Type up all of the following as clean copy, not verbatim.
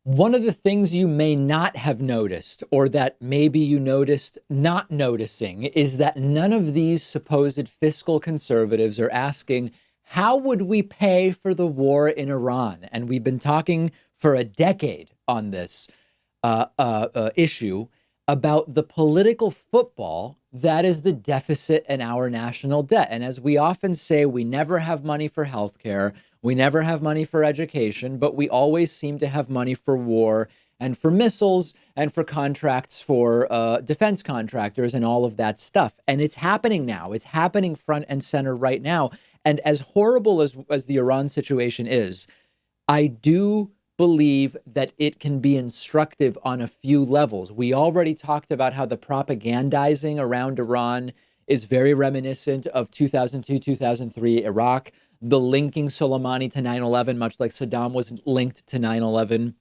One of the things you may not have noticed, or that maybe you noticed not noticing, is that none of these supposed fiscal conservatives are asking, how would we pay for the war in Iran? And we've been talking for a decade on this issue about the political football that is the deficit in our national debt. And as we often say, we never have money for healthcare. We never have money for education, but we always seem to have money for war and for missiles and for contracts for defense contractors and all of that stuff. And it's happening now. It's happening front and center right now. And as horrible as the Iran situation is, I do believe that it can be instructive on a few levels. We already talked about how the propagandizing around Iran is very reminiscent of 2002, 2003 Iraq, the linking Soleimani to 9/11, much like Saddam was linked to 9/11,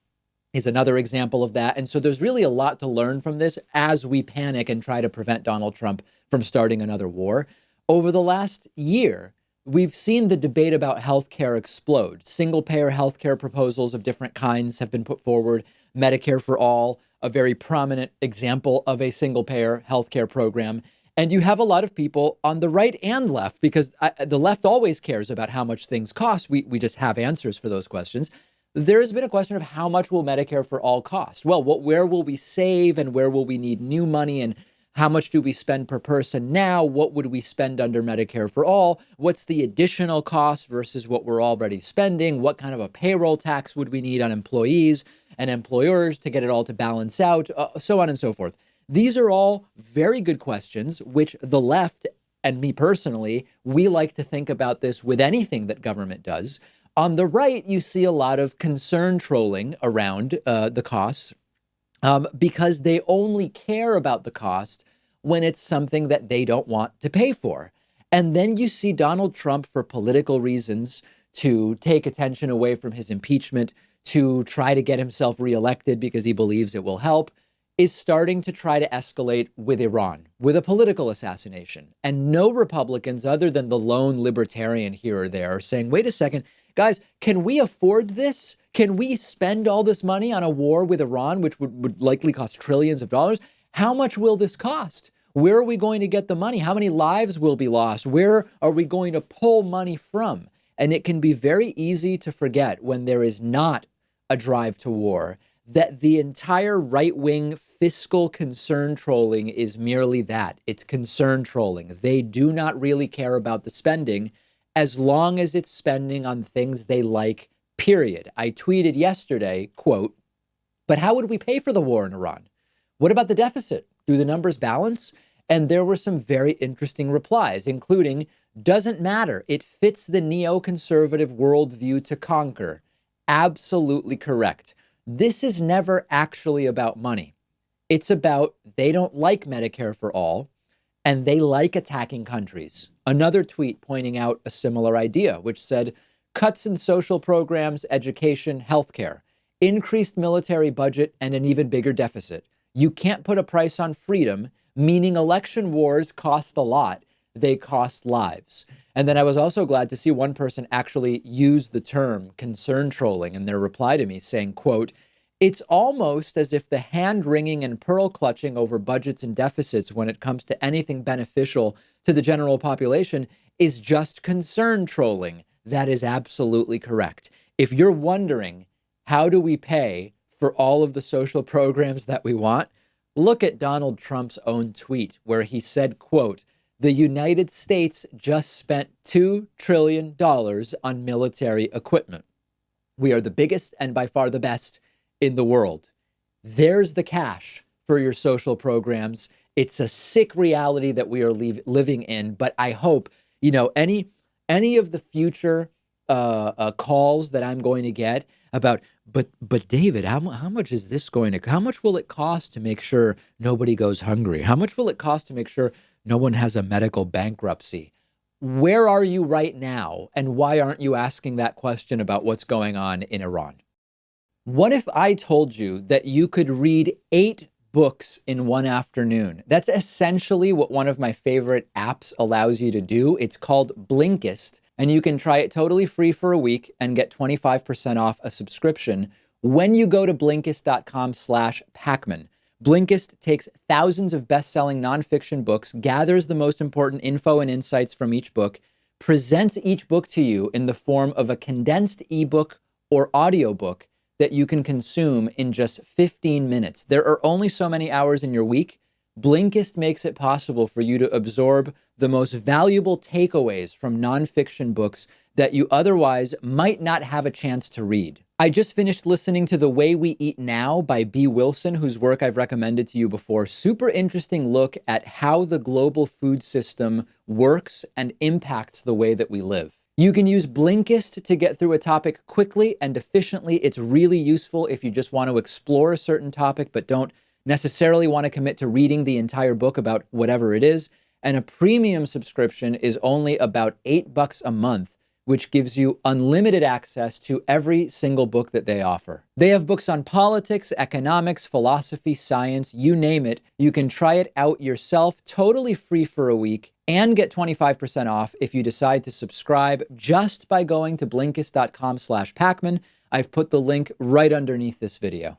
is another example of that. And so there's really a lot to learn from this as we panic and try to prevent Donald Trump from starting another war. Over the last year, we've seen the debate about healthcare explode. Single payer healthcare proposals of different kinds have been put forward. Medicare for all, a very prominent example of a single payer healthcare program. And you have a lot of people on the right and left, because the left always cares about how much things cost. We just have answers for those questions. There's been a question of how much will Medicare for all cost? Well, where will we save and where will we need new money, and how much do we spend per person now? What would we spend under Medicare for all? What's the additional cost versus what we're already spending? What kind of a payroll tax would we need on employees and employers to get it all to balance out? So on and so forth. These are all very good questions, which the left and me personally, we like to think about this with anything that government does. On the right, you see a lot of concern trolling around the costs, because they only care about the cost when it's something that they don't want to pay for. And then you see Donald Trump, for political reasons, to take attention away from his impeachment, to try to get himself reelected because he believes it will help, is starting to try to escalate with Iran, with a political assassination. And no Republicans, other than the lone libertarian here or there, are saying, wait a second, guys, can we afford this? Can we spend all this money on a war with Iran, which would likely cost trillions of dollars? How much will this cost? Where are we going to get the money? How many lives will be lost? Where are we going to pull money from? And it can be very easy to forget, when there is not a drive to war, that the entire right-wing fiscal concern trolling is merely that. It's concern trolling. They do not really care about the spending as long as it's spending on things they like, period. I tweeted yesterday, quote, but how would we pay for the war in Iran? What about the deficit? Do the numbers balance? And there were some very interesting replies, including, doesn't matter. It fits the neoconservative worldview to conquer. Absolutely correct. This is never actually about money. It's about they don't like Medicare for all, and they like attacking countries. Another tweet pointing out a similar idea, which said, cuts in social programs, education, healthcare, increased military budget, and an even bigger deficit. You can't put a price on freedom, meaning election wars cost a lot. They cost lives. And then I was also glad to see one person actually use the term concern trolling in their reply to me, saying, quote, it's almost as if the hand wringing and pearl clutching over budgets and deficits when it comes to anything beneficial to the general population is just concern trolling. That is absolutely correct. If you're wondering, how do we pay for all of the social programs that we want? Look at Donald Trump's own tweet where he said, quote, the United States just spent $2 trillion on military equipment. We are the biggest and by far the best in the world. There's the cash for your social programs. It's a sick reality that we are living in. But I hope, any of the future calls that I'm going to get about, but David, how much is this how much will it cost to make sure nobody goes hungry? How much will it cost to make sure no one has a medical bankruptcy? Where are you right now? And why aren't you asking that question about what's going on in Iran? What if I told you that you could read 8 books in one afternoon? That's essentially what one of my favorite apps allows you to do. It's called Blinkist, and you can try it totally free for a week and get 25% off a subscription when you go to Blinkist.com/Pakman. Blinkist takes thousands of best-selling nonfiction books, gathers the most important info and insights from each book, presents each book to you in the form of a condensed ebook or audiobook that you can consume in just 15 minutes. There are only so many hours in your week. Blinkist makes it possible for you to absorb the most valuable takeaways from nonfiction books that you otherwise might not have a chance to read. I just finished listening to The Way We Eat Now by B. Wilson, whose work I've recommended to you before. Super interesting look at how the global food system works and impacts the way that we live. You can use Blinkist to get through a topic quickly and efficiently. It's really useful if you just want to explore a certain topic but don't necessarily want to commit to reading the entire book about whatever it is. And a premium subscription is only about $8 a month, which gives you unlimited access to every single book that they offer. They have books on politics, economics, philosophy, science, you name it. You can try it out yourself, totally free for a week, and get 25% off if you decide to subscribe just by going to Blinkist.com/Pakman. I've put the link right underneath this video.